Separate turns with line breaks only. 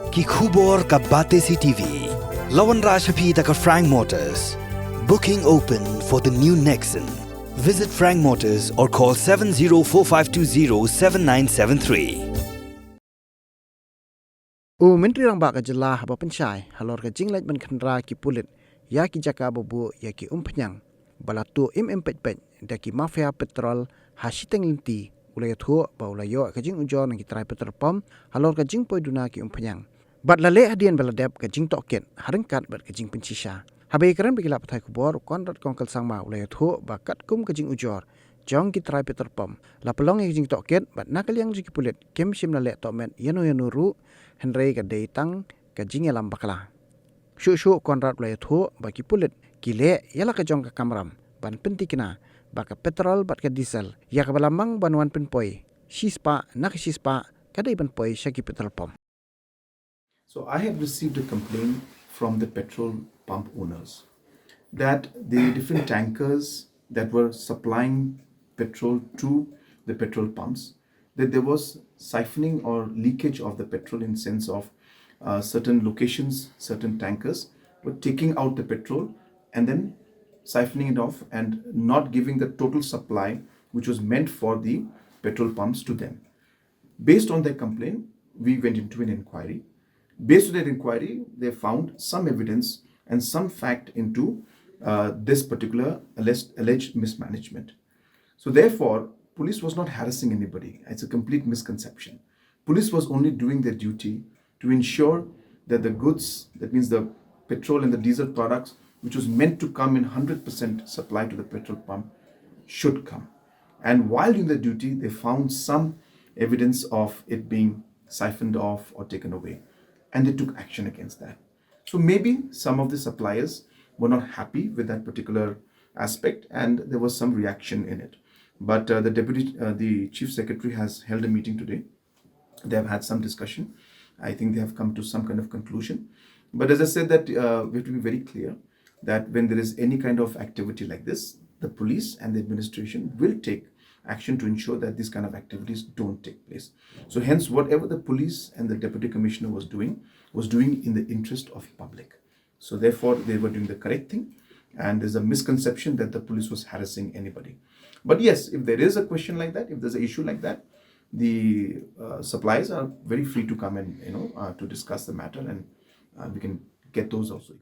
ki khubor ka bate si TV. Lawan Rashapi taka Frank Motors. Booking open for the new Nexon. Visit Frank Motors or call 7045207973.
Menteri Lyngba ka jela haba pensyai halor ka Jinglait ban khandra ki Pulit ya ki jaka bobu ya ki Umphniang balatu pet da ki Mafia Petrol hasiteng linti ulay thu ba ulayo ka jing ujo nang ki try petrol pump halor ka jing poi duna ki Umphniang bat lale adian baladep ka jing toket haringkat bat ka jing Jingshisha habe kran bigila pathai kubor konrat kongkal sangma ulay thu ba kat kum ka jing ujor jong ki try petrol pump la pelong ki jing toket bat nakaliang ki Pulit kem sim la le to men yanu ru Henry ka datang ka jingelam bakla. Shu konrad ulay thu baki Pulit kile yala ka jong ka kamram ban pentikina baka petrol bat ka diesel ya ka balamang banwan penpoi shispa nakishispa kadai penpoi shaki petrol pump.
So I have received a complaint from the petrol pump owners that the different tankers that were supplying petrol to the petrol pumps, that there was siphoning or leakage of the petrol in sense of certain locations, certain tankers were taking out the petrol and then siphoning it off and not giving the total supply which was meant for the petrol pumps to them. Based on their complaint, we went into an inquiry. Based on that inquiry, they found some evidence and some fact into this particular alleged mismanagement. So therefore, police was not harassing anybody. It's a complete misconception. Police was only doing their duty to ensure that the goods, that means the petrol and the diesel products, which was meant to come in 100% supply to the petrol pump, should come. And while doing the duty, they found some evidence of it being siphoned off or taken away. And they took action against that. So maybe some of the suppliers were not happy with that particular aspect and there was some reaction in it. But the Chief Secretary has held a meeting today. They have had some discussion. I think they have come to some kind of conclusion. But as I said that we have to be very clear that when there is any kind of activity like this, the police and the administration will take action to ensure that these kind of activities don't take place. So hence whatever the police and the Deputy Commissioner was doing in the interest of public. So therefore they were doing the correct thing and there's a misconception that the police was harassing anybody. But yes, if there is a question like that, if there's an issue like that, the suppliers are very free to come and to discuss the matter and we can get those also.